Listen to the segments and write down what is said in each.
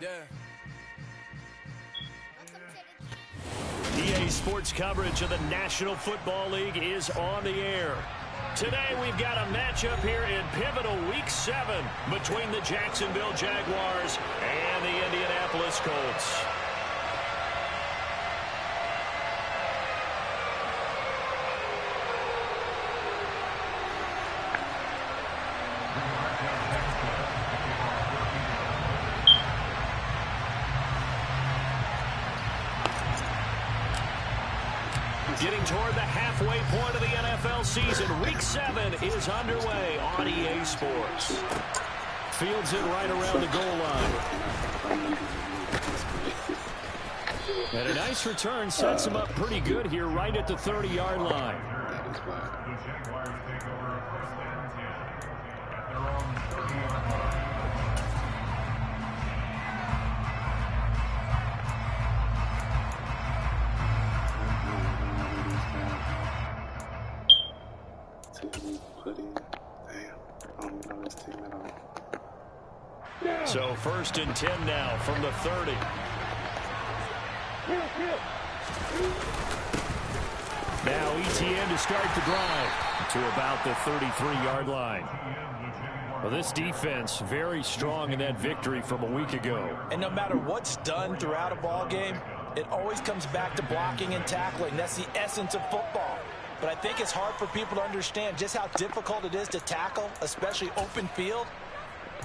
EA Sports coverage of the National Football League is on the air. Today we've got a matchup here in pivotal Week 7 between the Jacksonville Jaguars and the Indianapolis Colts. Getting toward the halfway point of the NFL season, Week 7 is underway on EA Sports. Fields it right around the goal line. And a nice return sets him up pretty good here right at the 30-yard line. So 1st and 10 now from the 30. Now ETN to start the drive to about the 33-yard line. Well, this defense very strong in that victory from a week ago. And no matter what's done throughout a ball game, it always comes back to blocking and tackling. That's the essence of football. But I think it's hard for people to understand just how difficult it is to tackle, especially open field.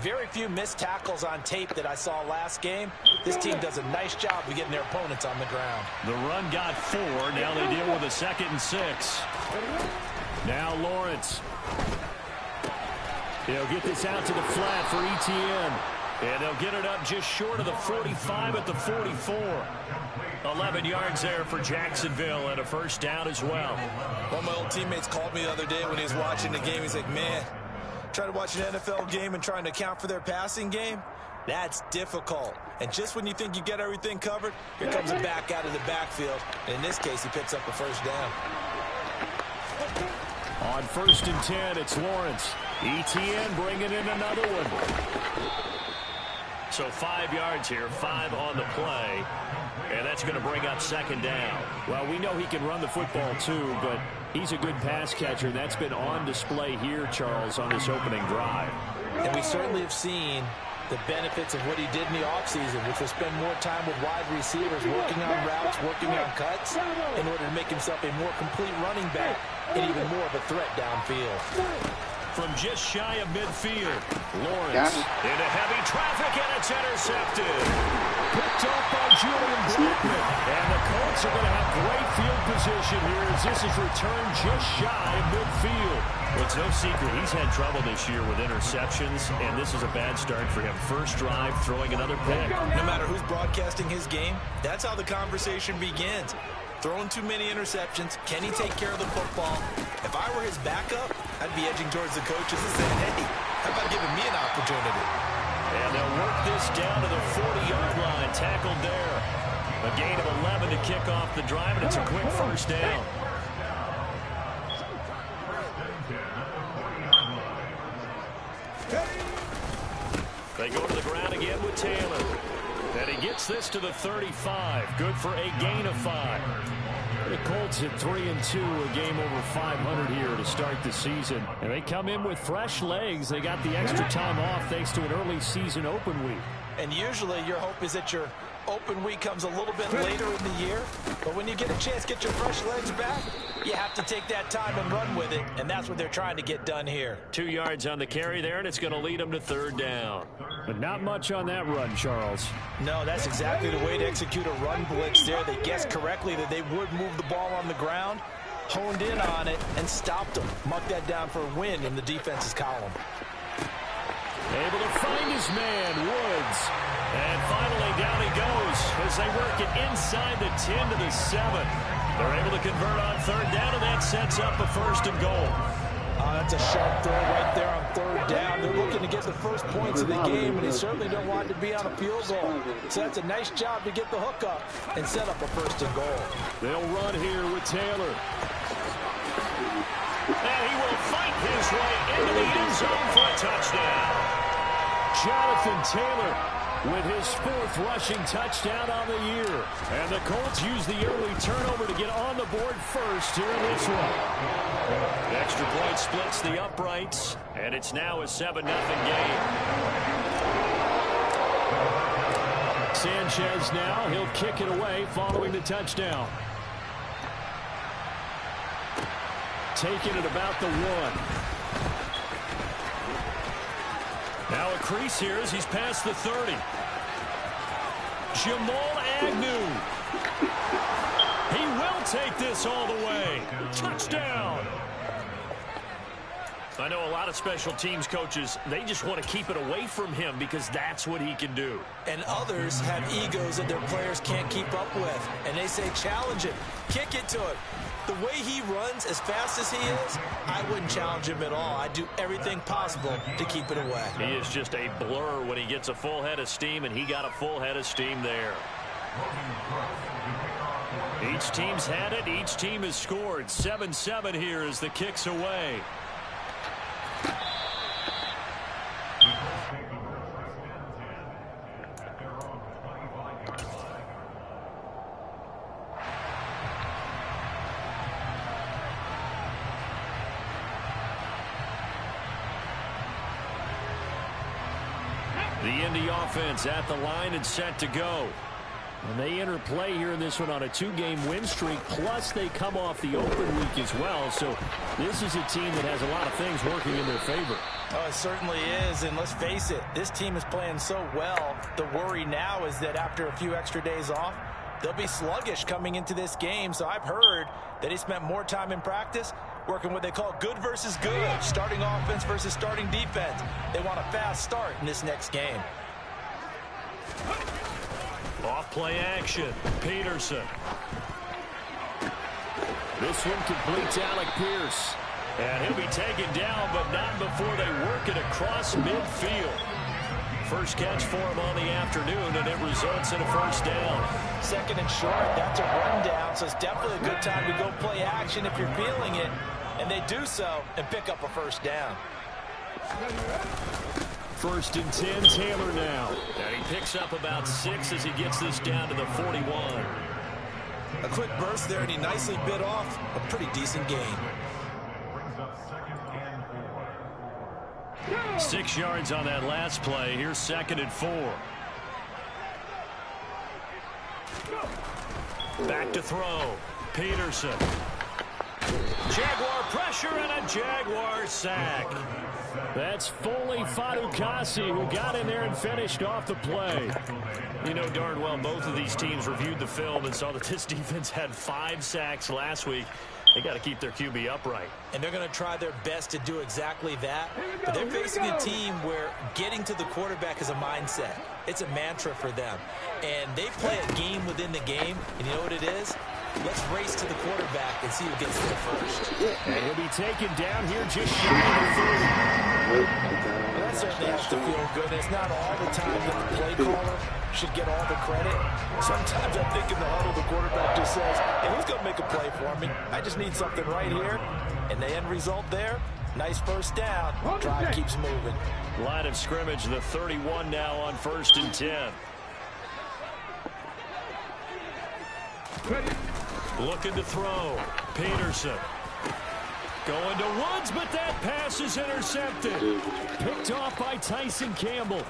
Very few missed tackles on tape that I saw last game. This team does a nice job of getting their opponents on the ground. The run got 4. Now they deal with a 2nd and 6. Now Lawrence. He'll get this out to the flat for ETN. And they'll get it up just short of the 45 at the 44. 11 yards there for Jacksonville and a 1st down as well. One of my old teammates called me the other day when he was watching the game. He's like, man, trying to watch an NFL game and trying to account for their passing game, that's difficult. And just when you think you get everything covered, here comes a back out of the backfield. And in this case, he picks up a 1st down. On 1st and 10, it's Lawrence. ETN bringing in another one. So 5 yards here, 5 on the play. And that's going to bring up 2nd down. Well, we know he can run the football too, but he's a good pass catcher. That's been on display here, Charles, on this opening drive. And we certainly have seen the benefits of what he did in the offseason, which was spend more time with wide receivers, working on routes, working on cuts, in order to make himself a more complete running back and even more of a threat downfield. From just shy of midfield, Lawrence into heavy traffic, and it's intercepted. Picked up by Julian Blackman. And the Colts are going to have great field position here as this is returned just shy of midfield. Well, it's no secret he's had trouble this year with interceptions, and this is a bad start for him. 1st drive, throwing another pick. No matter who's broadcasting his game, that's how the conversation begins. Throwing too many interceptions. Can he take care of the football? If I were his backup, I'd be edging towards the coaches and saying, hey, how about giving me an opportunity? And they'll work this down to the 40-yard line. Tackled there. A gain of 11 to kick off the drive, and it's a quick 1st down. They go to the ground again with Taylor. And he gets this to the 35. Good for a gain of 5. The Colts at 3-2, a game over 500 here to start the season. And they come in with fresh legs. They got the extra time off thanks to an early season open week. And usually your hope is that your open week comes a little bit later in the year. But when you get a chance to get your fresh legs back, you have to take that time and run with it. And that's what they're trying to get done here. 2 yards on the carry there, and it's going to lead them to 3rd down. But not much on that run, Charles. No, that's exactly the way to execute a run blitz there. They guessed correctly that they would move the ball on the ground, honed in on it, and stopped them. Marked that down for a win in the defense's column. Able to find his man, Woods. And finally down he goes as they work it inside the 10 to the 7. They're able to convert on 3rd down, and that sets up a 1st and goal. That's a sharp throw right there on 3rd down. They're looking to get the first points of the game, and they certainly don't want it to be on a field goal. So that's a nice job to get the hook up and set up a 1st and goal. They'll run here with Taylor. And he will fight his way into the end zone for a touchdown. Jonathan Taylor with his 4th rushing touchdown on the year. And the Colts use the early turnover to get on the board first here in this one. The extra point splits the uprights, and it's now a 7-0 game. Sanchez now, he'll kick it away following the touchdown. Taking it about the 1. Now a crease here as he's past the 30. Jamal Agnew. He will take this all the way. Touchdown. I know a lot of special teams coaches, they just want to keep it away from him because that's what he can do. And others have egos that their players can't keep up with. And they say challenge him, kick it to him. The way he runs as fast as he is, I wouldn't challenge him at all. I'd do everything possible to keep it away. He is just a blur when he gets a full head of steam, and he got a full head of steam there. Each team's had it. Each team has scored. 7-7 here as the kick's away. The Indy offense at the line and set to go. And they enter play here in this one on a 2-game win streak, plus they come off the open week as well. So this is a team that has a lot of things working in their favor. Oh, it certainly is, and let's face it, this team is playing so well. The worry now is that after a few extra days off, they'll be sluggish coming into this game. So I've heard that he spent more time in practice working what they call good versus good, starting offense versus starting defense. They want a fast start in this next game. Off play action. Peterson. This one completes Alec Pierce. And he'll be taken down, but not before they work it across midfield. First catch for him on the afternoon, and it results in a first down. 2nd and short, that's a rundown, so it's definitely a good time to go play action if you're feeling it. And they do so and pick up a first down. 1st and 10, Taylor now. And he picks up about 6 as he gets this down to the 41. A quick burst there, and he nicely bit off a pretty decent gain. 6 yards on that last play. Here's 2nd and 4. Back to throw. Peterson. Jaguar pressure and a Jaguar sack. That's Foley Fadukasi who got in there and finished off the play. You know darn well both of these teams reviewed the film and saw that this defense had 5 sacks last week. They got to keep their QB upright. And they're going to try their best to do exactly that. But they're facing a team where getting to the quarterback is a mindset. It's a mantra for them. And they play a game within the game. And you know what it is? Let's race to the quarterback and see who gets there first. And he'll be taken down here just shy of the 30. Well, that certainly has to feel good. It's not all the time that the play caller should get all the credit. Sometimes I think in the huddle, the quarterback just says, hey, who's going to make a play for me? I just need something right here. And the end result there, nice first down. Drive keeps moving. Line of scrimmage, the 31 now on 1st and 10. Looking to throw. Peterson. Going to Woods, but that pass is intercepted. Picked off by Tyson Campbell.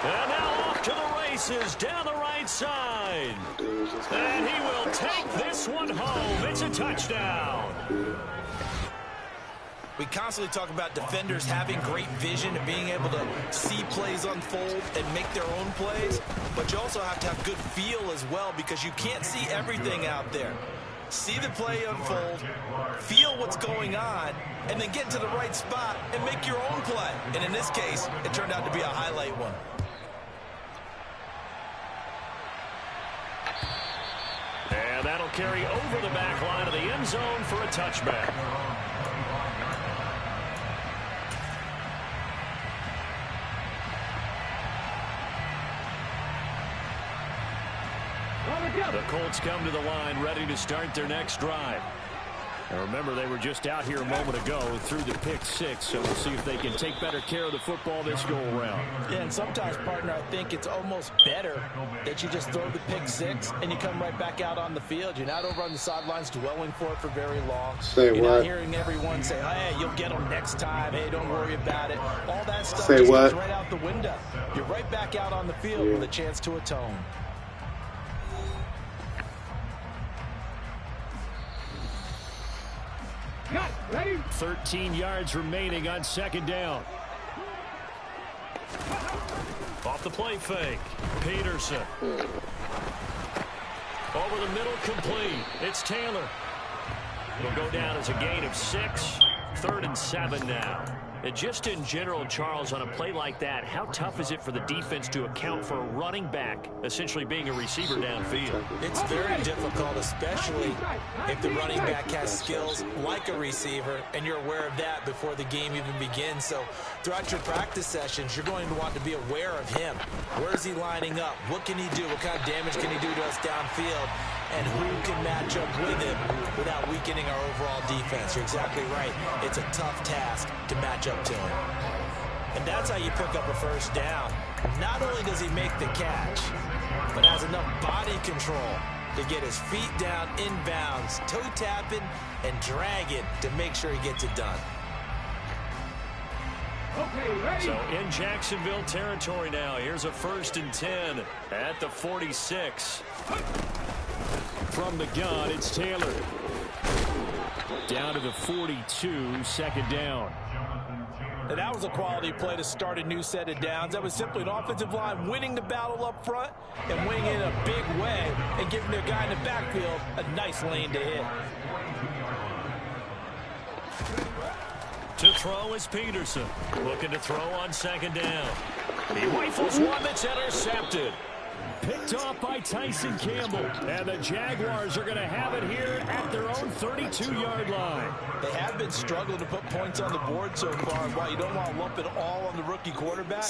And now off to the races down the right side. And he will take this one home. It's a touchdown. We constantly talk about defenders having great vision and being able to see plays unfold and make their own plays. But you also have to have good feel as well because you can't see everything out there. See the play unfold, feel what's going on, and then get into the right spot and make your own play. And in this case, it turned out to be a highlight one. And that'll carry over the back line of the end zone for a touchback. The Colts come to the line ready to start their next drive. And remember, they were just out here a moment ago through the pick six, so we'll see if they can take better care of the football this go-around. Yeah, and sometimes, partner, I think it's almost better that you just throw the pick six and you come right back out on the field. You're not over on the sidelines dwelling for it for very long. You're not hearing everyone say, hey, you'll get them next time. Hey, don't worry about it. All that stuff just goes right out the window. You're right back out on the field with a chance to atone. 13 yards remaining on second down. Off the play fake. Peterson. Over the middle, complete. It's Taylor. It'll go down as a gain of 6. 3rd and 7 now. And just in general, Charles, on a play like that, how tough is it for the defense to account for a running back essentially being a receiver downfield? It's very difficult, especially if the running back has skills like a receiver, and you're aware of that before the game even begins. So throughout your practice sessions, you're going to want to be aware of him. Where is he lining up? What can he do? What kind of damage can he do to us downfield? And who can match up with him without weakening our overall defense? You're exactly right. It's a tough task to match up to him. And that's how you pick up a first down. Not only does he make the catch, but has enough body control to get his feet down inbounds, toe tapping, and dragging to make sure he gets it done. So in Jacksonville territory now. Here's a 1st and 10 at the 46. From the gun, it's Taylor. Down to the 42, 2nd down. And that was a quality play to start a new set of downs. That was simply an offensive line winning the battle up front and winning in a big way and giving their guy in the backfield a nice lane to hit. To throw is Peterson. Looking to throw on 2nd down. He rifles one that's intercepted. Picked off by Tyson Campbell. And the Jaguars are going to have it here at their own 32-yard line. They have been struggling to put points on the board so far. While you don't want to lump it all on the rookie quarterback,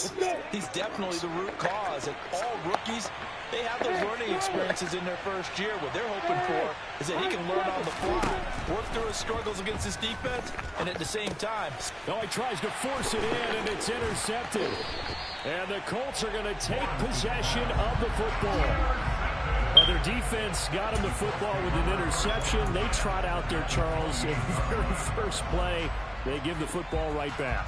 he's definitely the root cause. And all rookies, they have those learning experiences in their first year. What they're hoping for is that he can learn on the fly, work through his struggles against his defense, and at the same time. No, he tries to force it in, and it's intercepted. And the Colts are going to take possession of the football. Their defense got him the football with an interception. They trot out there, Charles, in the very first play. They give the football right back.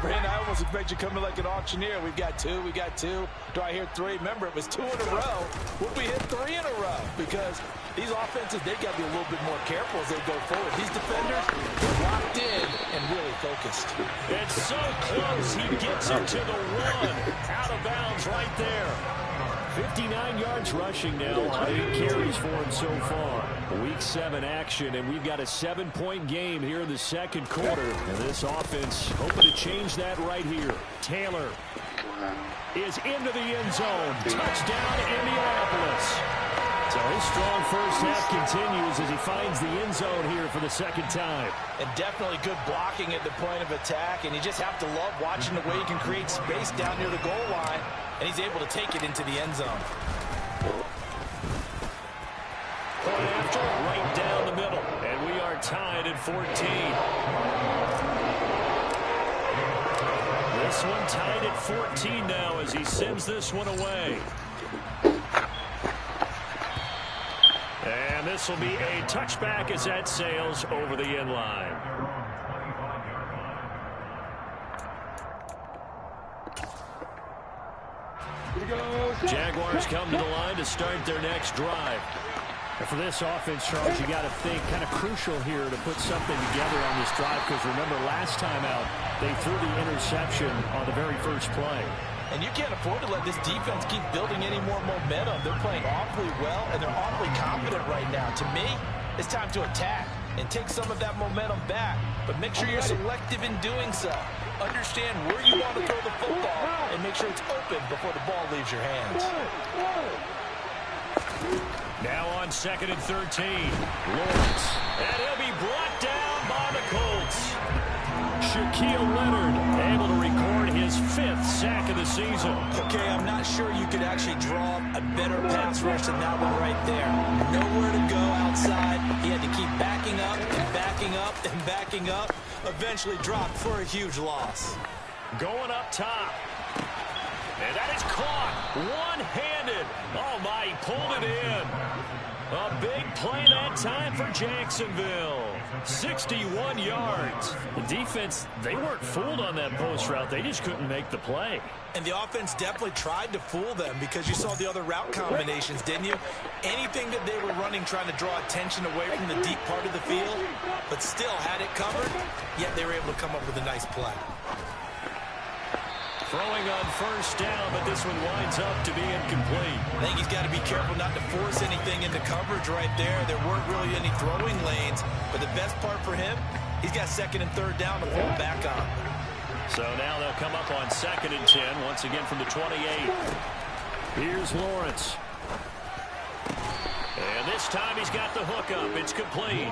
Brandon, I almost expect you coming like an auctioneer. We've got 2, we got 2. Do I hear 3? Remember, it was 2 in a row. Will we hit 3 in a row? Because these offenses, they've got to be a little bit more careful as they go forward. These defenders, they're locked in and really focused. It's so close. He gets it to the 1. Out of bounds right there. 59 yards rushing now on 8 carries for him so far. Week 7 action, and we've got a 7-point game here in the second quarter. And this offense hoping to change that right here. Taylor is into the end zone. Touchdown, Indianapolis. So his strong first half continues as he finds the end zone here for the 2nd time. And definitely good blocking at the point of attack, and you just have to love watching the way he can create space down near the goal line, and he's able to take it into the end zone. Point after, right down the middle, and we are tied at 14. This one tied at 14 now as he sends this one away. And this will be a touchback as that sails over the end line. Jaguars come to the line to start their next drive. And for this offense, Charles, you got to think kind of crucial here to put something together on this drive, because remember last time out they threw the interception on the very first play. And you can't afford to let this defense keep building any more momentum. They're playing awfully well, and they're awfully confident right now. To me, it's time to attack and take some of that momentum back. But make sure you're selective in doing so. Understand where you want to throw the football and make sure it's open before the ball leaves your hands. Now on 2nd and 13. Lawrence. And he'll be brought down by the Colts. Shaquille Leonard able to record his 5th sack of the season. Okay, I'm not sure you could actually draw a better pass rush than that one right there. Nowhere to go outside. He had to keep backing up and backing up and backing up. Eventually dropped for a huge loss. Going up top. And that is caught one-handed. Oh, my, he pulled it in. A big play that time for Jacksonville. 61 yards. The defense, they weren't fooled on that post route. They just couldn't make the play. And the offense definitely tried to fool them because you saw the other route combinations, didn't you? Anything that they were running trying to draw attention away from the deep part of the field, but still had it covered, yet they were able to come up with a nice play. Throwing on first down, but this one winds up to be incomplete. I think he's got to be careful not to force anything into coverage right there. There weren't really any throwing lanes, but the best part for him, he's got second and third down to fall back on. So now they'll come up on 2nd and 10, once again from the 28. Here's Lawrence. And this time he's got the hook up. It's complete.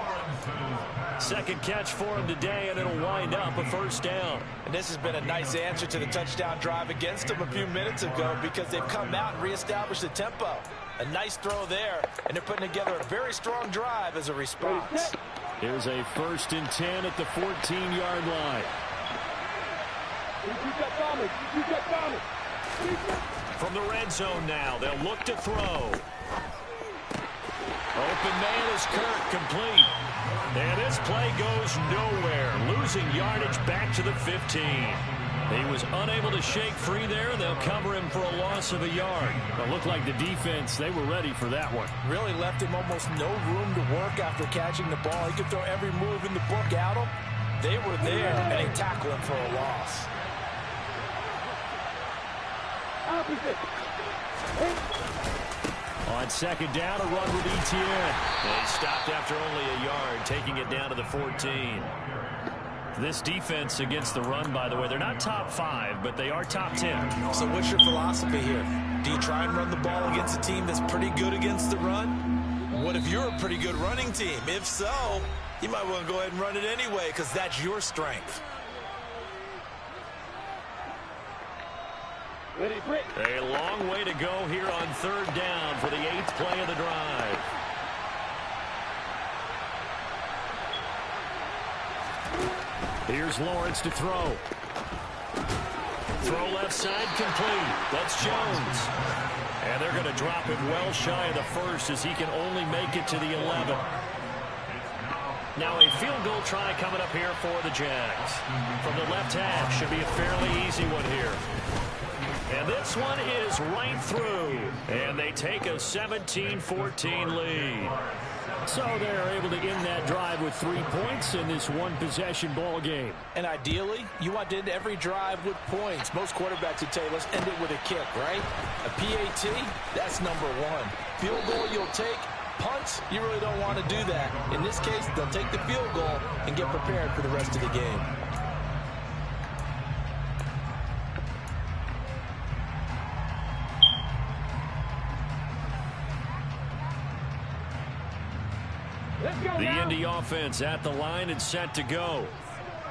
Second catch for him today, and it'll wind up a first down. And this has been a nice answer to the touchdown drive against them a few minutes ago because they've come out and reestablished the tempo. A nice throw there, and they're putting together a very strong drive as a response. Here's a 1st and 10 at the 14-yard line. From the red zone now, they'll look to throw. Open man is Kirk, complete. And this play goes nowhere, losing yardage back to the 15. He was unable to shake free there. They'll cover him for a loss of a yard. It looked like the defense, they were ready for that one. Really left him almost no room to work after catching the ball. He could throw every move in the book at him. They were there, and they tackled him for a loss. On 2nd down, a run with Etienne. They stopped after only a yard, taking it down to the 14. This defense against the run, by the way, they're not top 5, but they are top 10. So what's your philosophy here? Do you try and run the ball against a team that's pretty good against the run? What if you're a pretty good running team? If so, you might want to go ahead and run it anyway because that's your strength. A long way to go here on 3rd down for the 8th play of the drive. Here's Lawrence to throw. Throw left side complete. That's Jones. And they're going to drop it well shy of the 1st as he can only make it to the 11. Now a field goal try coming up here for the Jags. From the left half, should be a fairly easy one here. And this one is right through. And they take a 17-14 lead. So they're able to end that drive with 3 points in this one-possession ball game. And ideally, you want to end every drive with points. Most quarterbacks would tell you, let's end it with a kick, right? A PAT, that's number 1. Field goal you'll take. Punts, you really don't want to do that. In this case, they'll take the field goal and get prepared for the rest of the game. The Indy offense at the line and set to go.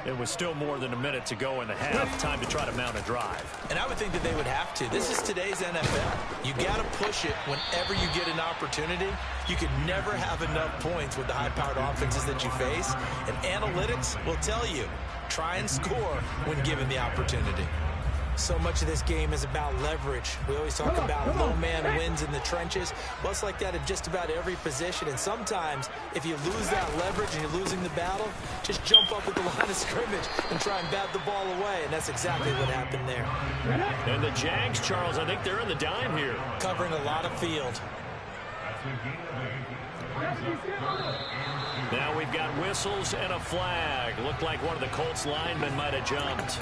It was still more than a minute to go in the half. Time to try to mount a drive. And I would think that they would have to. This is today's NFL. You got to push it whenever you get an opportunity. You can never have enough points with the high-powered offenses that you face. And analytics will tell you, try and score when given the opportunity. So much of this game is about leverage. We always talk about low man wins in the trenches. Well, it's like that in just about every position. And sometimes, if you lose that leverage and you're losing the battle, just jump up at the line of scrimmage and try and bat the ball away. And that's exactly what happened there. And the Jags, Charles, I think they're in the dime here. Covering a lot of field. Now we've got whistles and a flag. Looked like one of the Colts linemen might have jumped.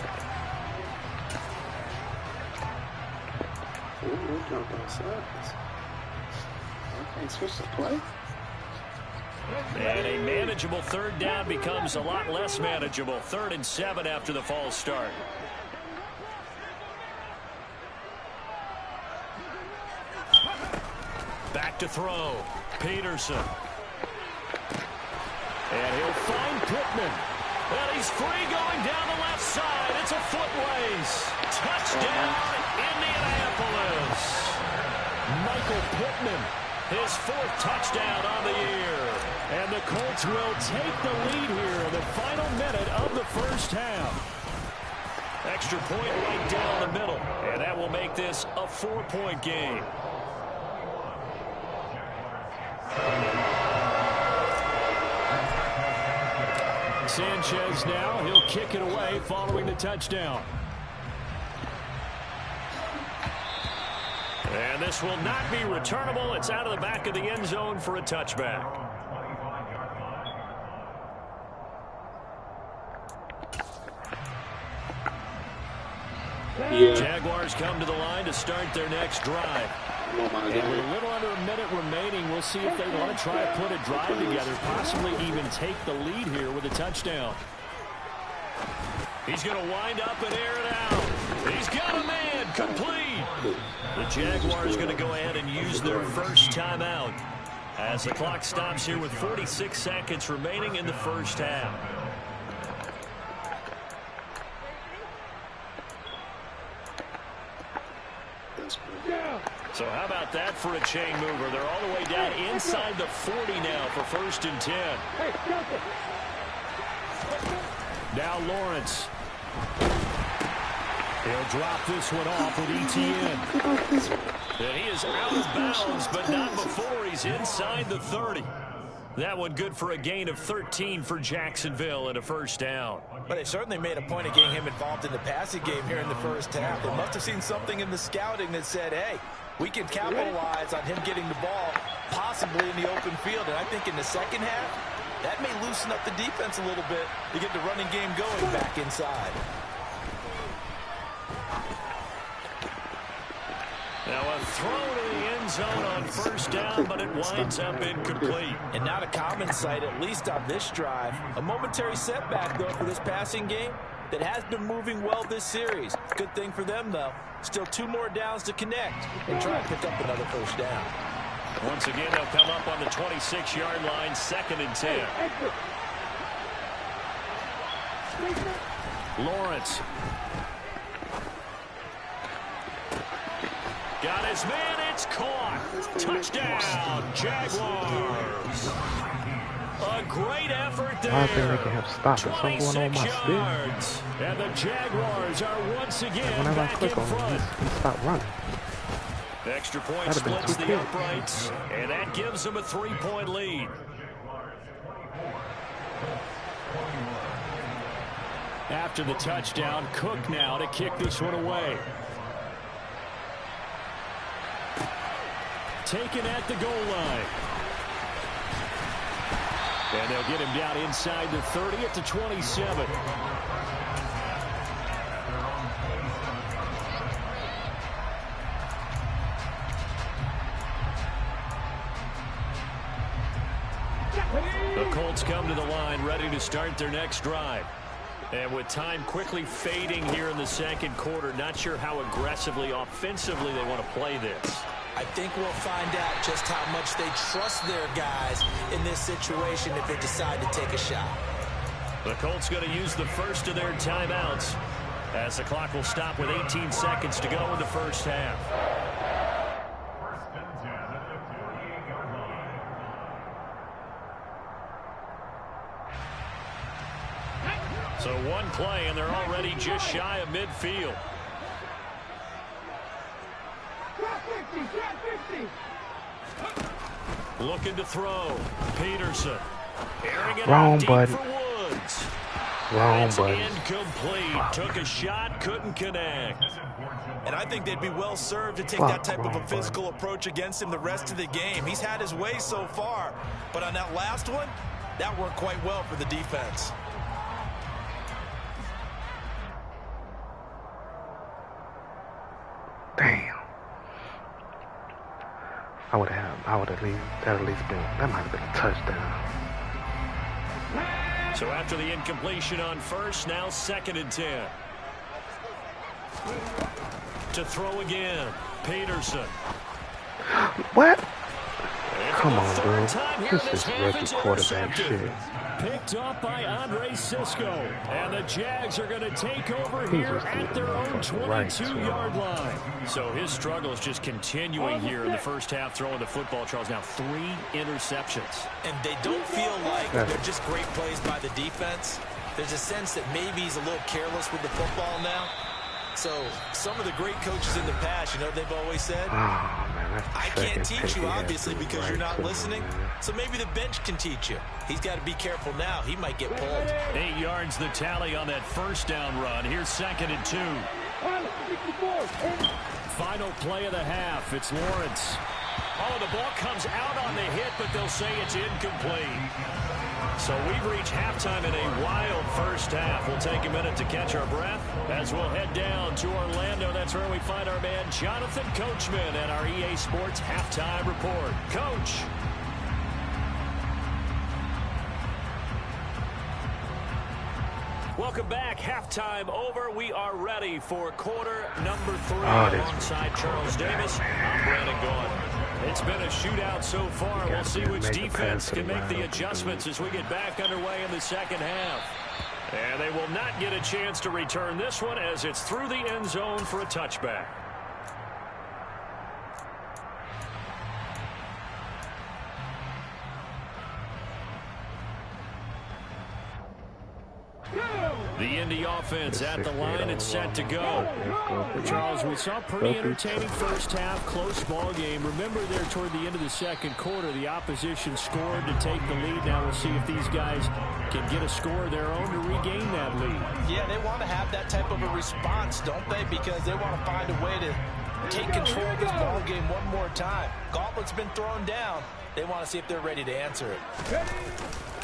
Switch the play. And a manageable 3rd down becomes a lot less manageable. 3rd and 7 after the false start. Back to throw. Peterson. And he'll find Pittman. And he's free going down the left side. It's a foot race. Touchdown, Indianapolis. Michael Pittman His 4th touchdown on the year. And the Colts will take the lead here in the final minute of the first half. Extra point right down the middle. And that will make this a 4-point game. Sanchez now. He'll kick it away following the touchdown. And this will not be returnable. It's out of the back of the end zone for a touchback. Yeah. Jaguars come to the line to start their next drive. And with a little under a minute remaining, we'll see if they want to try to put a drive together, possibly even take the lead here with a touchdown. He's going to wind up and air it out. He's got a man complete. The Jaguars going to go ahead and use their first timeout as the clock stops here with 46 seconds remaining in the first half. So how about that for a chain mover? They're all the way down inside the 40 now for 1st and 10. Now Lawrence. He'll drop this one off with ETN. And he is out of bounds, but not before he's inside the 30. That one good for a gain of 13 for Jacksonville and a first down. But they certainly made a point of getting him involved in the passing game here in the first half. They must have seen something in the scouting that said, hey, we can capitalize on him getting the ball possibly in the open field. And I think in the second half, that may loosen up the defense a little bit to get the running game going back inside. Now a throw to the end zone on first down, but it winds up incomplete. And not a common sight, at least on this drive. A momentary setback, though, for this passing game that has been moving well this series. Good thing for them, though. Still 2 more downs to connect and try to pick up another first down. Once again, they'll come up on the 26-yard line, 2nd and 10. Lawrence. Got his man, it's caught. Touchdown, Jaguars. A great effort there. I think they can have stopped. There's something going on with my yards. And the Jaguars are once again whenever I back click in on front. him, he stopped running. Extra point splits the uprights, and that gives them a 3-point lead. After the touchdown, Cook now to kick this one away. Taken at the goal line. And they'll get him down inside the 30 at the 27. The Colts come to the line ready to start their next drive. And with time quickly fading here in the second quarter, not sure how aggressively, offensively they want to play this. I think we'll find out just how much they trust their guys in this situation if they decide to take a shot. The Colts going to use the first of their timeouts as the clock will stop with 18 seconds to go in the first half. So one play, and they're already just shy of midfield. Looking to throw. Peterson. Airing it Wrong out deep button. for Woods. Wrong It's button. incomplete. Took a shot, couldn't connect. And I think they'd be well served to take that type of a physical approach against him the rest of the game. He's had his way so far. But on that last one, that worked quite well for the defense. Damn. I would at least been, that might have been a touchdown. So after the incompletion on first, now 2nd and 10. To throw again, Peterson. What? Come on, dude. This is rookie quarterback shit. Picked off by Andre Sisco. And the Jags are going to take over here at their own 22-yard line. So his struggle is just continuing here in the first half, throwing the football. Charles, now 3 interceptions. And they don't feel like they're just great plays by the defense. There's a sense that maybe he's a little careless with the football now. So some of the great coaches in the past, you know, they've always said, I can't teach you, obviously, because you're not listening. So maybe the bench can teach you. He's got to be careful now. He might get pulled. 8 yards the tally on that first down run. Here's 2nd and 2. Final play of the half. It's Lawrence. Oh, the ball comes out on the hit, but they'll say it's incomplete. So we've reached halftime in a wild first half. We'll take a minute to catch our breath as we'll head down to Orlando. That's where we find our man Jonathan Coachman at our EA Sports Halftime Report. Coach. Welcome back. Halftime over. We are ready for quarter number 3 alongside Charles Davis. I'm Brandon Gaughan. It's been a shootout so far. We'll see which defense can make the adjustments as we get back underway in the second half. And they will not get a chance to return this one as it's through the end zone for a touchback. The Indy offense at the line and set to go. Charles, we saw a pretty entertaining first half, close ball game. Remember there toward the end of the second quarter, the opposition scored to take the lead. Now we'll see if these guys can get a score of their own to regain that lead. Yeah, they want to have that type of a response, don't they? Because they want to find a way to take control of this ball game one more time. Gauntlet's been thrown down. They want to see if they're ready to answer it.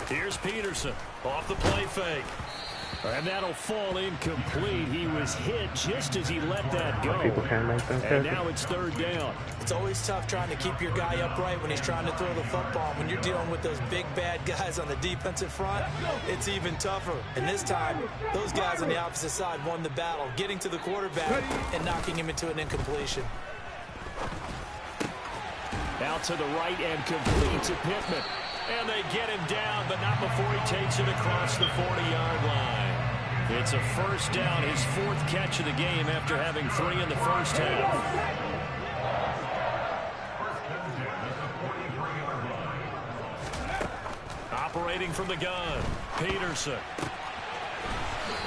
Here's Peterson off the play fake. And that'll fall incomplete. He was hit just as he let that go. And now it's 3rd down. It's always tough trying to keep your guy upright when he's trying to throw the football. When you're dealing with those big, bad guys on the defensive front, it's even tougher. And this time, those guys on the opposite side won the battle, getting to the quarterback and knocking him into an incompletion. Out to the right and complete to Pittman. And they get him down, but not before he takes it across the 40-yard line. It's a first down, his 4th catch of the game after having 3 in the first half. Operating from the gun, Peterson.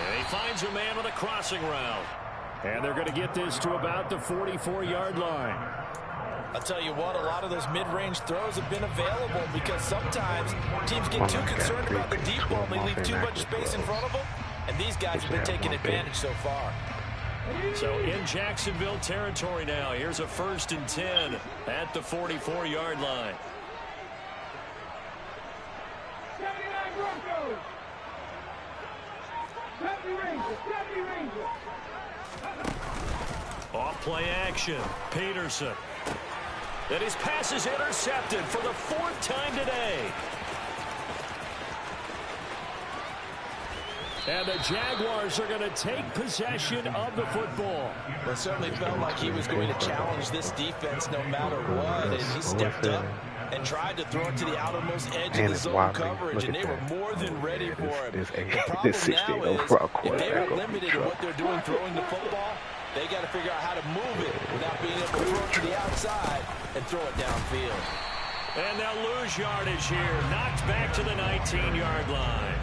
And he finds a man on a crossing route. And they're going to get this to about the 44-yard line. I'll tell you what, a lot of those mid-range throws have been available because sometimes teams get too concerned about the deep ball and they leave too much space in front of them. And these guys have been taking advantage so far. So in Jacksonville territory now, here's a 1st and 10 at the 44-yard line. Off play action, Peterson. And his pass is intercepted for the 4th time today. And the Jaguars are going to take possession of the football. Well, it certainly felt like he was going to challenge this defense no matter what. And he stepped up and tried to throw it to the outermost edge of the zone coverage. And they were more than ready for him. The problem now is if they are limited in what they're doing throwing the football, they got to figure out how to move it without being able to throw it to the outside and throw it downfield. And they'll lose yardage here. Knocked back to the 19-yard line.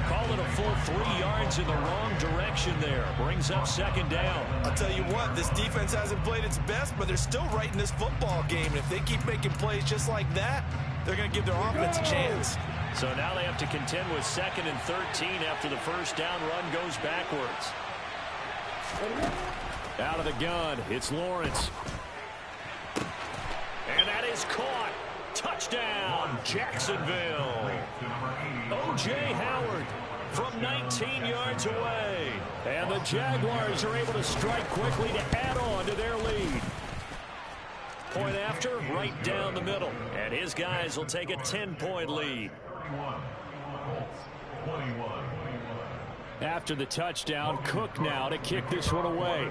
Call it a full 3 yards in the wrong direction there. Brings up 2nd down. I'll tell you what, this defense hasn't played its best, but they're still right in this football game. And if they keep making plays just like that, they're going to give their offense a chance. So now they have to contend with 2nd and 13 after the first down run goes backwards. Out of the gun, it's Lawrence. And that is caught. Touchdown, Jacksonville. O.J. Howard from 19 yards away. And the Jaguars are able to strike quickly to add on to their lead. Point after, right down the middle. And his guys will take a 10-point lead. After the touchdown, Cook now to kick this one away.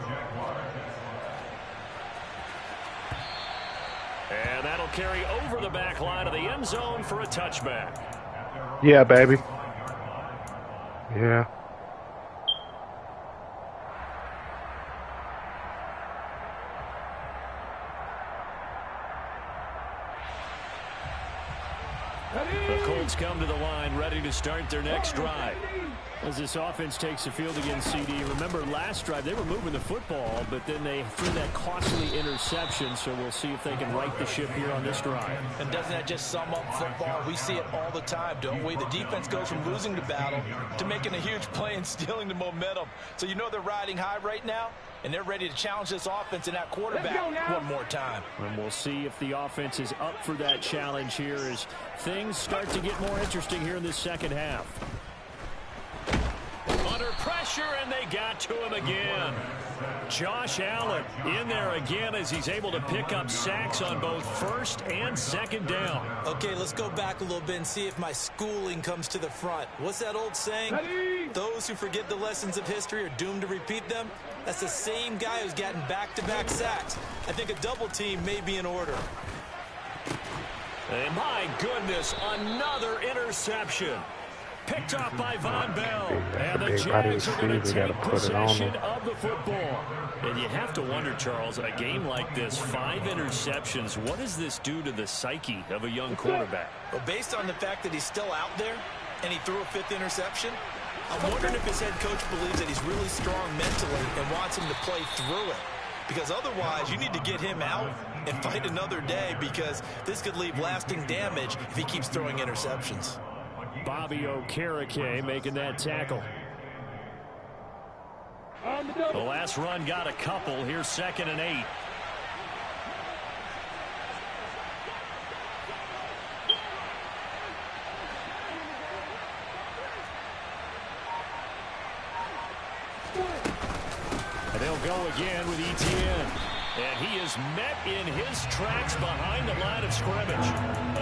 And that'll carry over the back line of the end zone for a touchback. Yeah, baby. Yeah. The Colts come to the line ready to start their next drive. As this offense takes the field against CD, remember last drive they were moving the football, but then they threw that costly interception, so we'll see if they can right the ship here on this drive. And doesn't that just sum up football? We see it all the time, don't we? The defense goes from losing the battle to making a huge play and stealing the momentum. So you know they're riding high right now, and they're ready to challenge this offense and that quarterback one more time. And we'll see if the offense is up for that challenge here as things start to get more interesting here in this second half. Under pressure, and they got to him again. Josh Allen in there again as he's able to pick up sacks on both first and second down. Okay, let's go back a little bit and see if my schooling comes to the front. What's that old saying? Those who forget the lessons of history are doomed to repeat them. That's the same guy who's gotten back-to-back sacks. I think a double team may be in order. And my goodness, another interception. Picked off by Von Bell. And the Jags are going to take possession of the football. And you have to wonder, Charles, a game like this, 5 interceptions, what does this do to the psyche of a young quarterback? Well, based on the fact that he's still out there and he threw a 5th interception, I'm wondering if his head coach believes that he's really strong mentally and wants him to play through it. Because otherwise, you need to get him out and fight another day, because this could leave lasting damage if he keeps throwing interceptions. Bobby Okereke making that tackle. The last run got a couple. Here's 2nd and 8. And they'll go again with Etienne. And he is met in his tracks behind the line of scrimmage.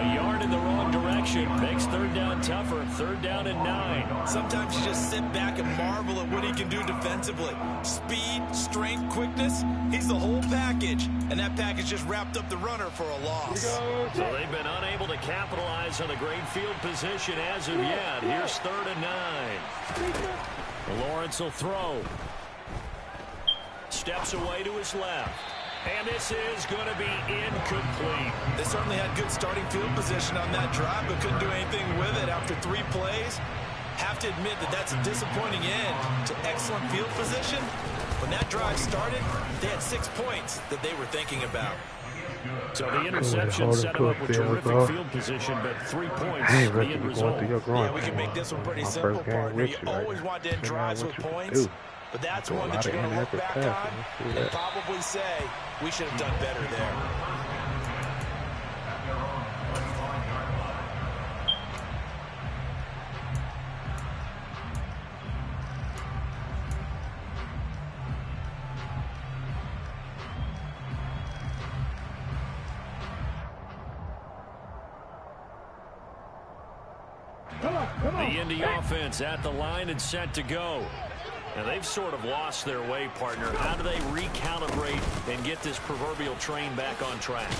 A yard in the wrong direction makes 3rd down tougher. 3rd down and 9. Sometimes you just sit back and marvel at what he can do defensively. Speed, strength, quickness, he's the whole package. And that package just wrapped up the runner for a loss. So they've been unable to capitalize on the great field position as of yet. Here's 3rd and 9. Lawrence will throw. Steps away to his left. And this is going to be incomplete. They certainly had good starting field position on that drive, but couldn't do anything with it after 3 plays. Have to admit that that's a disappointing end to excellent field position. When that drive started, they had 6 points that they were thinking about. So the interception set them up with terrific field position, but 3 points, the end result. Yeah, we can make this one pretty simple, partner. You always want to end drives with points. But that's one that you're going to look back on and probably say, we should have done better there. The Indy offense at the line and set to go. And they've sort of lost their way, partner. How do they recalibrate and get this proverbial train back on track?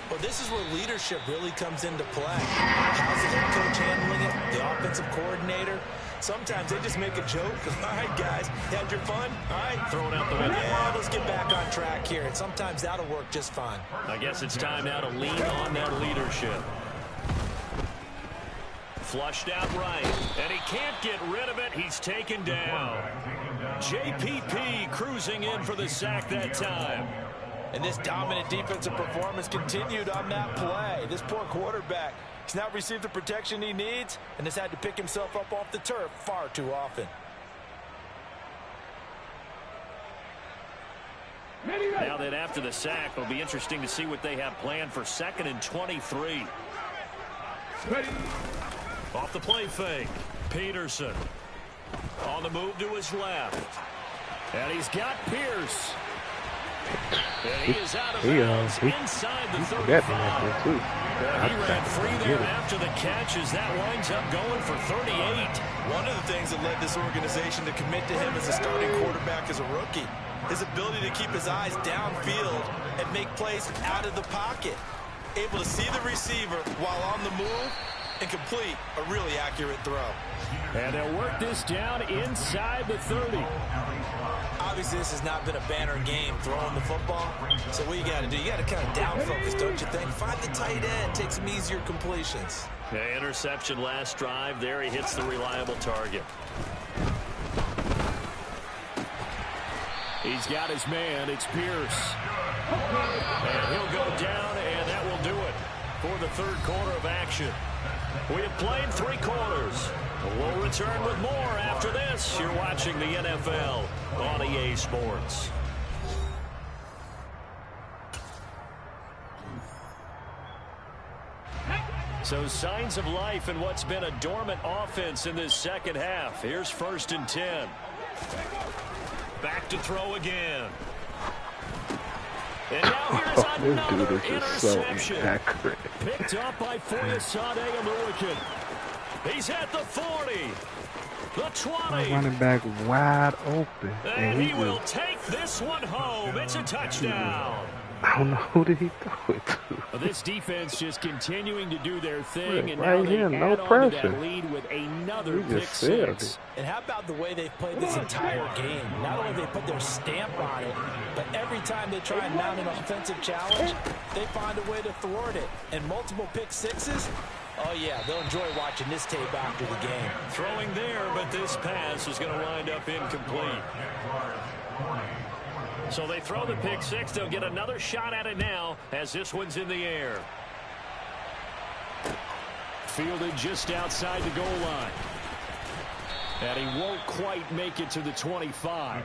Well, this is where leadership really comes into play. How's the head coach handling it? The offensive coordinator? Sometimes they just make a joke. All right, guys, you had your fun? All right. Throw it out the window. Yeah, let's get back on track here. And sometimes that'll work just fine. I guess it's time now to lean on that leadership. Flushed out right, and he can't get rid of it. He's taken down. JPP cruising in for the sack that time. And this dominant defensive performance continued on that play. This poor quarterback, he's not received the protection he needs and has had to pick himself up off the turf far too often. Now that after the sack, it'll be interesting to see what they have planned for 2nd and 23. Off the play fake. Peterson on the move to his left. And he's got Pierce. And he is out of bounds inside the 35. He ran free there after the catch as that winds up going for 38. One of the things that led this organization to commit to him as a starting quarterback as a rookie, his ability to keep his eyes downfield and make plays out of the pocket. able to see the receiver while on the move and complete a really accurate throw. And they'll work this down inside the 30. Obviously, this has not been a banner game throwing the football. So what you got to do, you got to kind of down focus, don't you think? Find the tight end, take some easier completions. Yeah, interception last drive. There he hits the reliable target. He's got his man. It's Pierce. And he'll go down, and that will do it for the third quarter of action. We have played 3 quarters. We'll return with more after this. You're watching the NFL on EA Sports. So signs of life in what's been a dormant offense in this second half. Here's 1st and 10. Back to throw again. And now here's another interception. So picked up by Foyesade Aluakin. He's at the 40. The 20. Running back wide open. And he will take this one home. It's a touchdown. I don't know who did he throw it to. Well, this defense just continuing to do their thing, and right now they here, add no on to pressure. that lead with another We pick just sailed 6. it. And how about the way they've played this entire game? Not only have they put their stamp on it, but every time they try and mount an offensive challenge, they find a way to thwart it. And multiple pick sixes, oh yeah, they'll enjoy watching this tape after the game. Throwing there, but this pass is going to wind up incomplete. So they throw the pick 6. They'll get another shot at it now as this one's in the air. Fielded just outside the goal line. And he won't quite make it to the 25.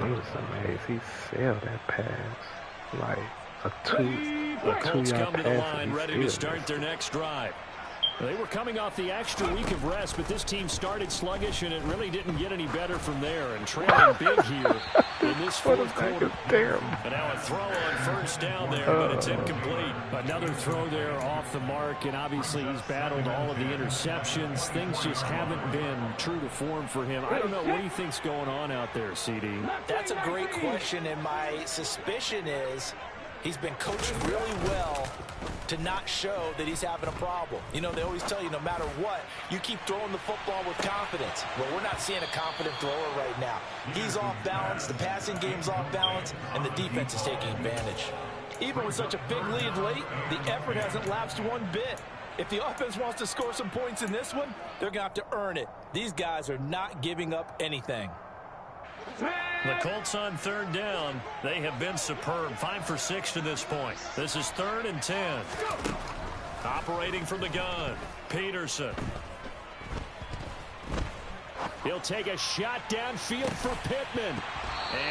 I'm just amazed he sailed that pass like a The Colts 2 yard come to the pass. line ready to start their next drive. They were coming off the extra week of rest, but this team started sluggish, and it really didn't get any better from there. And trailing big here in this fourth quarter. And now a throw on 1st down there, but it's incomplete. Another throw there off the mark, and obviously he's battled all of the interceptions. Things just haven't been true to form for him. I don't know, what do you think's going on out there, CD? That's a great question, and my suspicion is he's been coached really well to not show that he's having a problem. You know, they always tell you no matter what, you keep throwing the football with confidence. Well, we're not seeing a confident thrower right now. He's off balance, the passing game's off balance, and the defense is taking advantage. Even with such a big lead late, the effort hasn't lapsed one bit. If the offense wants to score some points in this one, they're going to have to earn it. These guys are not giving up anything. The Colts on 3rd down. They have been superb. 5 for 6 to this point. This is 3rd and 10. Operating from the gun, Peterson. He'll take a shot downfield for Pittman.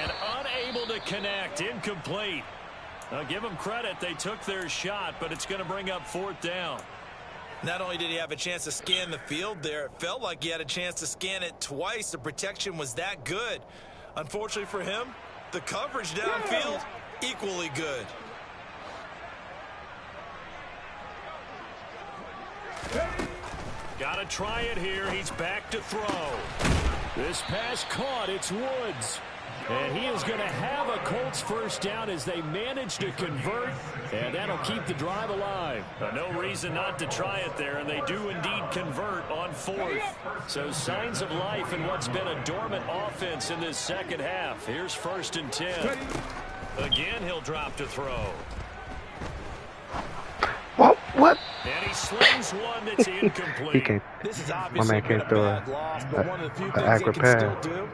And unable to connect. Incomplete. I'll give them credit. They took their shot, but it's going to bring up 4th down. Not only did he have a chance to scan the field there, it felt like he had a chance to scan it twice. The protection was that good. Unfortunately for him, the coverage downfield, equally good. Got to try it here. He's back to throw. This pass caught. It's Woods. And he is going to have a Colts 1st down as they manage to convert, and that'll keep the drive alive. No reason not to try it there, and they do indeed convert on 4th. So signs of life in what's been a dormant offense in this second half. Here's 1st and 10. Again, he'll drop to throw. What? And he slings one that's incomplete. He can't. This is My obviously man can't a throw bad loss, but one of the few things they can still do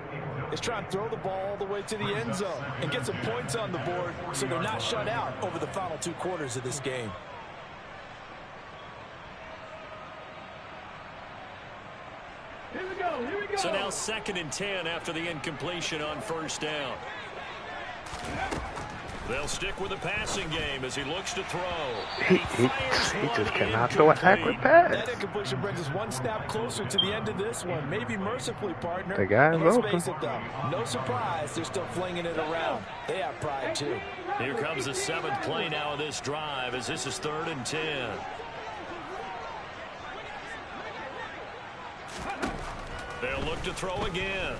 is try and throw the ball all the way to the end zone and get some points on the board so they're not shut out over the final 2 quarters of this game. Here we go. So now 2nd and 10 after the incompletion on 1st down. They'll stick with the passing game as he looks to throw. He just cannot throw an accurate pass. That incompletion brings us one step closer to the end of this one. Maybe mercifully, partner. The guy's and let's open. face it, though, no surprise they're still flinging it around. They have pride, too. Here comes the 7th play now of this drive as this is 3rd and 10. They'll look to throw again.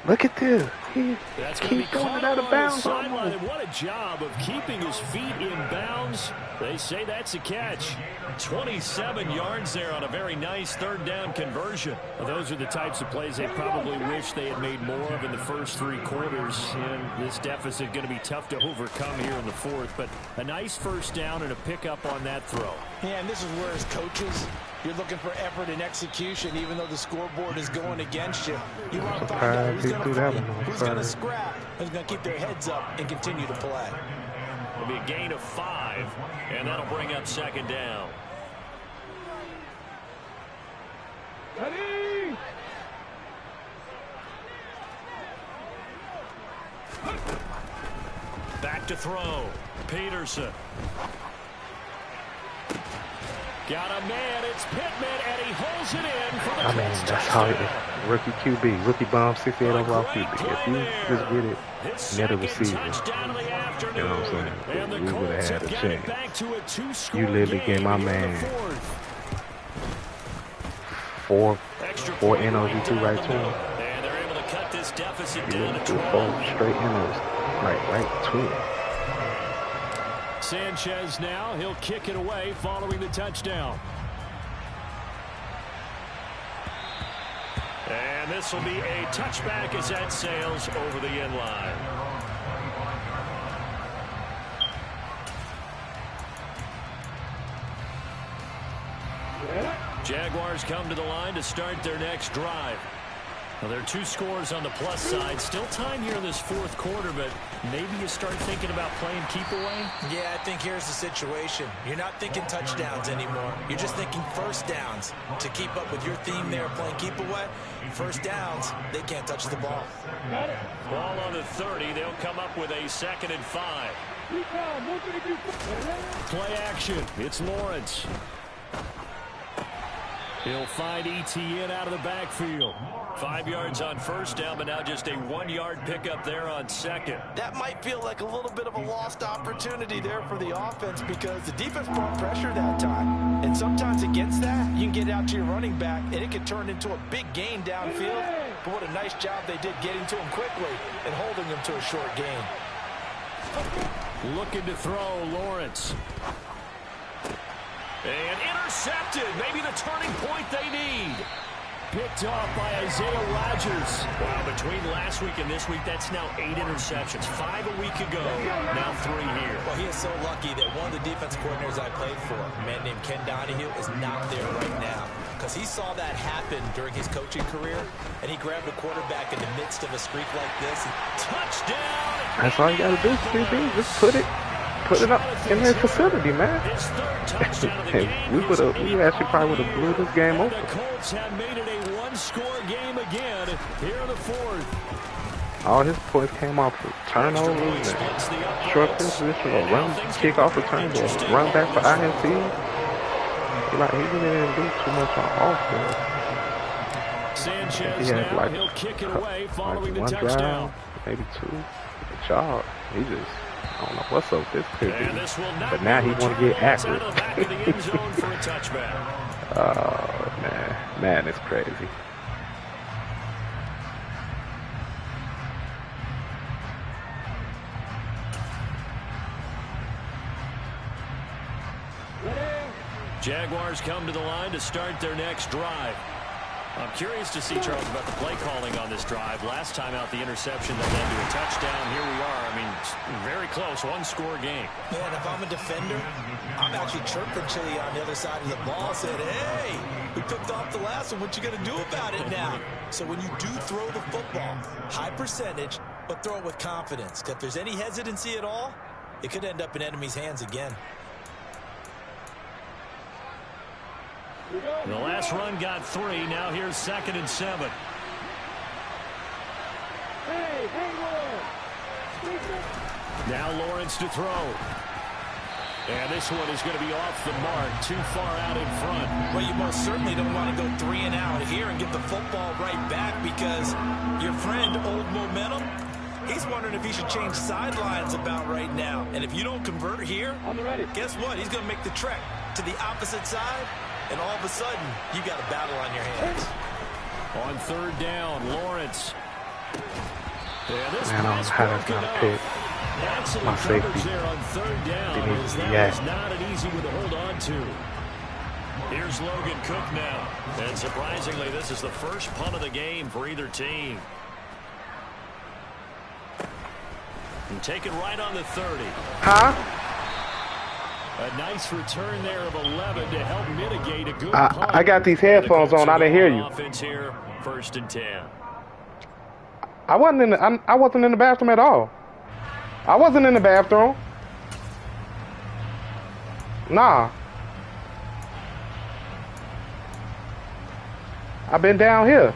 Look at this. He keeps throwing it out of bounds. What a job of keeping his feet in bounds. They say that's a catch. 27 yards there on a very nice third down conversion. Well, those are the types of plays they probably wish they had made more of in the first 3 quarters. And this deficit going to be tough to overcome here in the fourth. But a nice first down and a pickup on that throw. Yeah, and this is where as coaches, you're looking for effort and execution, even though the scoreboard is going against you. You want to find out who's going to fight, who's going to scrap, who's going to keep their heads up and continue to play. It'll be a gain of 5, and that'll bring up second down. Ready? Back to throw. Peterson. Got a man, it's Pittman, and he holds it in for the touchdown. That's how it, rookie QB, rookie bomb, 68 overall QB. If you just get it near the receiver, you know what I'm saying, we would have had a chance. You literally gave my man 4 NOs you right to him. And they're able to cut this deficit You down to 4 12. straight NOs, right to him. Sanchez now, he'll kick it away following the touchdown. And this will be a touchback as that sails over the end line. Jaguars come to the line to start their next drive. Well, there are 2 scores on the plus side. Still time here in this fourth quarter, but maybe you start thinking about playing keep away? Yeah, I think here's the situation. You're not thinking touchdowns anymore. You're just thinking first downs. To keep up with your theme there, playing keep away, first downs, they can't touch the ball. Ball on the 30. They'll come up with a 2nd and 5. Play action. It's Lawrence. He'll find ETN out of the backfield. 5 yards on first down, but now just a 1-yard pickup there on second. That might feel like a little bit of a lost opportunity there for the offense because the defense brought pressure that time. And sometimes against that, you can get out to your running back, and it can turn into a big gain downfield. But what a nice job they did getting to him quickly and holding him to a short gain. Looking to throw, Lawrence. And intercepted. Maybe the turning point they need. Picked off by Isaiah Rodgers. Wow, between last week and this week, that's now 8 interceptions. 5 a week ago, now 3 here. Well, he is so lucky that one of the defense coordinators I played for, a man named Ken Donahue, is not there right now. Because he saw that happen during his coaching career, and he grabbed a quarterback in the midst of a streak like this. Touchdown! That's all you got to do, QB. Just put it up in their facility, man. we actually probably would have blew this game open. The Colts have made it a 1-score game again here in the fourth. All his points came off of turnovers and short position or run, kickoff returns or run back for INT. Like, he really didn't do too much on offense. Sanchez he had now, he'll kick it away following the 1 touchdown. drive, maybe 2. Good job. He just, I don't know what's up this could be. But now he want to get accurate. Oh, man, it's crazy. Jaguars come to the line to start their next drive. I'm curious to see, Charles, about the play calling on this drive. Last time out, the interception that led to a touchdown. Here we are. I mean, very close, 1-score game. Man, if I'm a defender, I'm actually chirping Chili on the other side of the ball. Said, hey, we picked off the last one. What you going to do about it now? So when you do throw the football, high percentage, but throw it with confidence. Because if there's any hesitancy at all, it could end up in enemy's hands again. The last run got 3. Now here's 2nd and 7. Now Lawrence to throw. And this one is going to be off the mark, too far out in front. Well, you most certainly don't want to go 3 and out here and get the football right back because your friend, Old Momentum, he's wondering if he should change sidelines about right now. And if you don't convert here, guess what? He's going to make the trek to the opposite side. And all of a sudden, you got a battle on your hands. On 3rd down, Lawrence. Man, I don't know how that's not a pick. My safety. There on third down. He needs to be That was not an easy one to hold on to. Here's Logan Cook now. And surprisingly, this is the first punt of the game for either team. And take it right on the 30. Huh? A nice return there of 11 to help mitigate a good punt. I got these headphones on. I didn't hear you. Offense here, 1st and 10. I wasn't in the bathroom at all. I wasn't in the bathroom. Nah. I've been down here.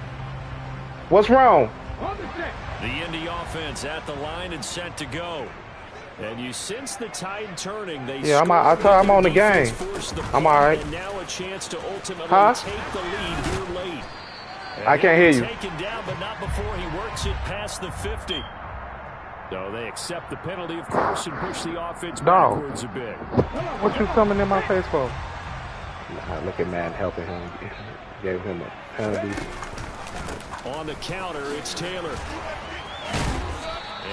What's wrong? The Indy offense at the line and set to go. And you sense the tide turning. I'm on the game. I'm all right. And now a chance to ultimately take the lead here late. And I can't hear you. Taken down, but not before he works it past the 50. So they accept the penalty, of course, and push the offense backwards a bit. What you coming in my face for? Nah, look at Madden helping him. Gave him a penalty. On the counter, it's Taylor.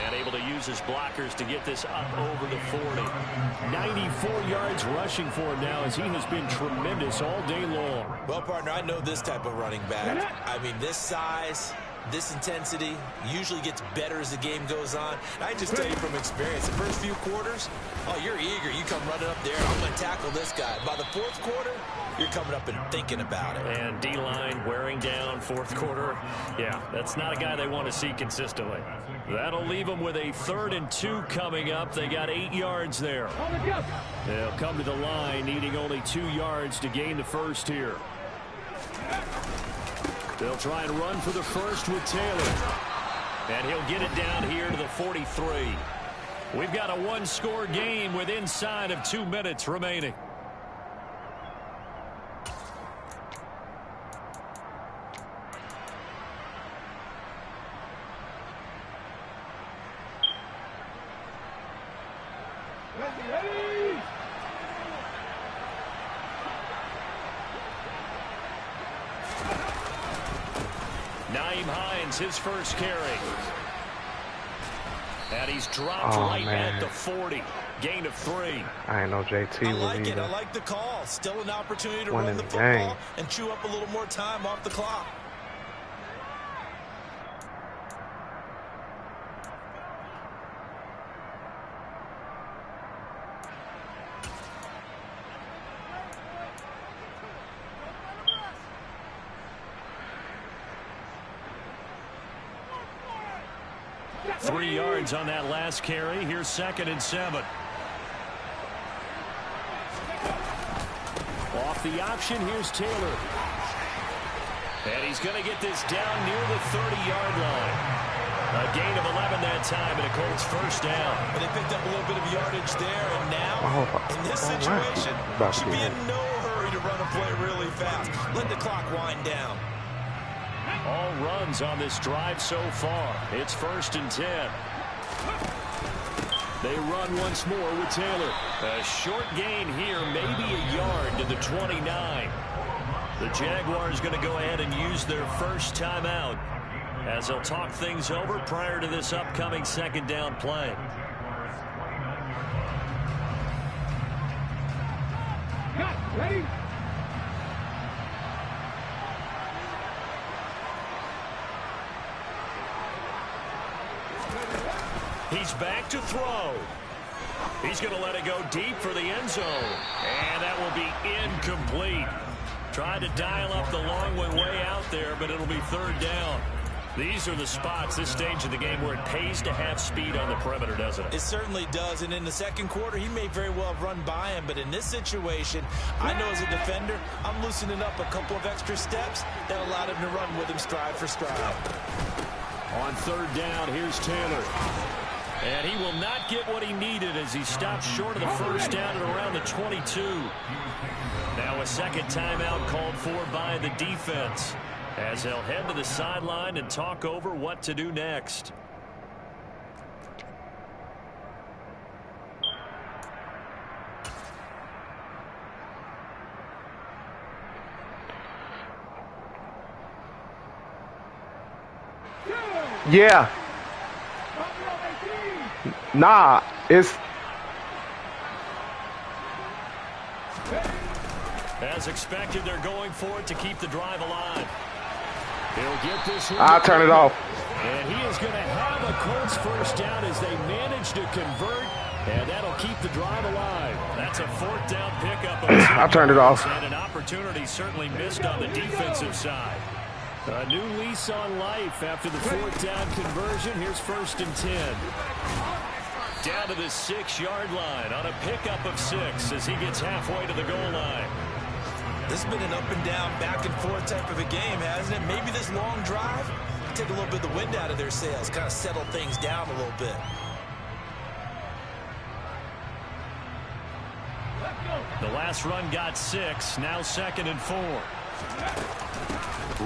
And able to use his blockers to get this up over the 40. 94 yards rushing for him now as he has been tremendous all day long. Well, partner, I know this type of running back. I mean, this size, this intensity usually gets better as the game goes on. I just tell you from experience, the first few quarters, oh, you're eager. You come running up there, I'm going to tackle this guy. By the 4th quarter, you're coming up and thinking about it. And D-line wearing down 4th quarter. Yeah, that's not a guy they want to see consistently. That'll leave them with a 3rd and 2 coming up. They got 8 yards there. They'll come to the line needing only 2 yards to gain the first here. They'll try and run for the first with Taylor. And he'll get it down here to the 43. We've got a one-score game with inside of 2 minutes remaining. His first carry. And he's dropped at the 40. Gain of 3. I know JT I was like either. it. I like the call. Still an opportunity to One run in the the football game. and chew up a little more time off the clock. On that last carry. Here's 2nd and 7. Off the option, here's Taylor. And he's going to get this down near the 30-yard line. A gain of 11 that time, and a Colts first down. But they picked up a little bit of yardage there, and now, in this situation, should be in no hurry to run a play really fast. Let the clock wind down. All runs on this drive so far. It's 1st and 10. They run once more with Taylor. A short gain here, maybe a yard to the 29. The Jaguars going to go ahead and use their first timeout as they'll talk things over prior to this upcoming 2nd down play. Ready? He's back to throw. He's going to let it go deep for the end zone. And that will be incomplete. Tried to dial up the long way out there, but it'll be 3rd down. These are the spots, this stage of the game, where it pays to have speed on the perimeter, doesn't it? It certainly does, and in the 2nd quarter, he may very well have run by him, but in this situation, I know as a defender, I'm loosening up a couple of extra steps that allowed him to run with him stride for stride. On 3rd down, here's Taylor. And he will not get what he needed as he stopped short of the first down at around the 22. Now a 2nd timeout called for by the defense as they'll head to the sideline and talk over what to do next. Go! Yeah. Nah, it's... As expected, they're going for it to keep the drive alive. He'll get this one. I'll turn it off. And he is going to have a Colts first down as they manage to convert, and that'll keep the drive alive. That's a fourth down pickup. I turned it off. And an opportunity certainly missed on the defensive side. A new lease on life after the fourth down conversion. Here's 1st and 10. Down to the 6-yard line on a pickup of 6 as he gets halfway to the goal line. This has been an up and down, back and forth type of a game, hasn't it? Maybe this long drive take a little bit of the wind out of their sails, kind of settle things down a little bit. The last run got 6, now 2nd and 4.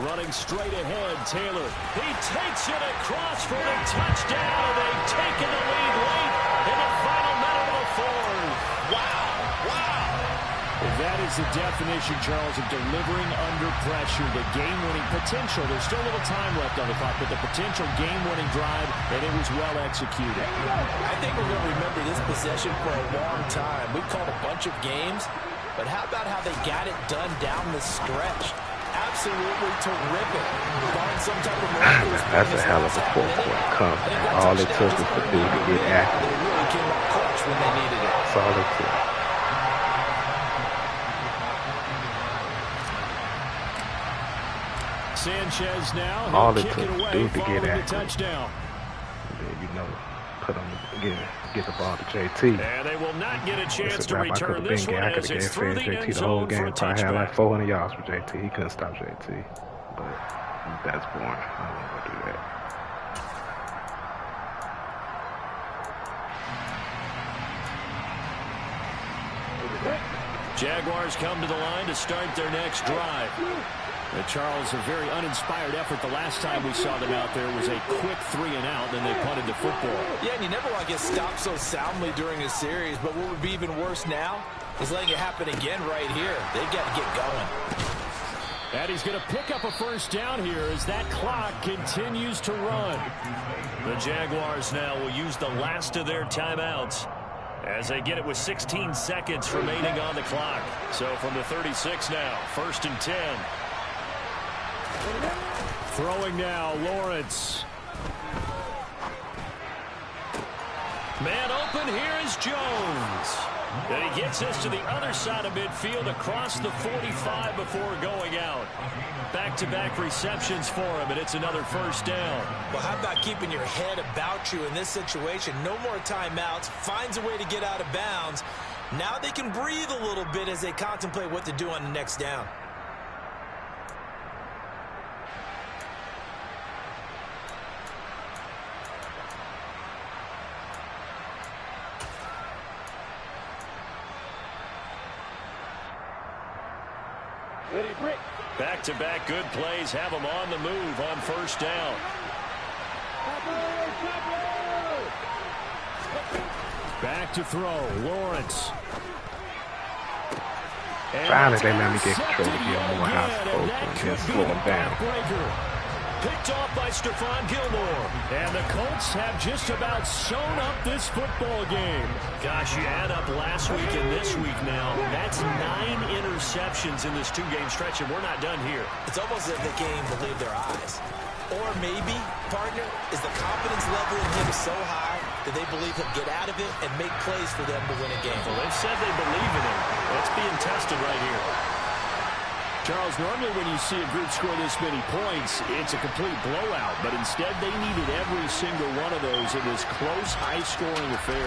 Running straight ahead, Taylor. He takes it across for a touchdown. They've taken the lead late in the final minute of the fourth. Wow, wow. That is the definition, Charles, of delivering under pressure. The game-winning potential. There's still a little time left on the clock, but the potential game-winning drive, and it was well executed. I think we're going to remember this possession for a long time. We've called a bunch of games, but how about how they got it done down the stretch? Absolutely terrific. Some type of That's a hell of a fourth quarter comeback. All it took was for dude to get active. They really came up clutch when they needed it. That's all it took. Sanchez now. All it Kick took it away, dude to get following the active. touchdown. And then, you know, put on get the ball to JT. And they will not get a chance to I could return have this been one I could as have it's gave through the JT end the whole zone for game. a Probably had like touchback. 400 yards for JT. He couldn't stop JT. But that's boring. I don't want to do that. Jaguars come to the line to start their next drive. Charles, a very uninspired effort. The last time we saw them out there was a quick 3-and-out, then they punted the football. Yeah, and you never want to get stopped so soundly during a series, but what would be even worse now is letting it happen again right here. They've got to get going. And he's going to pick up a first down here as that clock continues to run. The Jaguars now will use the last of their timeouts as they get it with 16 seconds remaining on the clock. So from the 36 now, 1st and 10. Throwing now, Lawrence. Man open, here is Jones. And he gets this to the other side of midfield across the 45 before going out. Back-to-back receptions for him, and it's another first down. Well, how about keeping your head about you in this situation? No more timeouts. Finds a way to get out of bounds. Now they can breathe a little bit as they contemplate what to do on the next down. Back-to-back good plays have them on the move on first down. Back to throw, Lawrence. Finally, they let me get control to give him more house post and slow him down. Picked off by Stephon Gilmore. And the Colts have just about sewn up this football game. Gosh, you add up last week and this week now. That's 9 interceptions in this 2-game stretch, and we're not done here. It's almost as if they can't even believe their eyes. Or maybe, partner, is the confidence level in him so high that they believe he'll get out of it and make plays for them to win a game. Well, they've said they believe in him. That's being tested right here. Charles, normally when you see a group score this many points, it's a complete blowout. But instead, they needed every single one of those. It was close, high-scoring affair.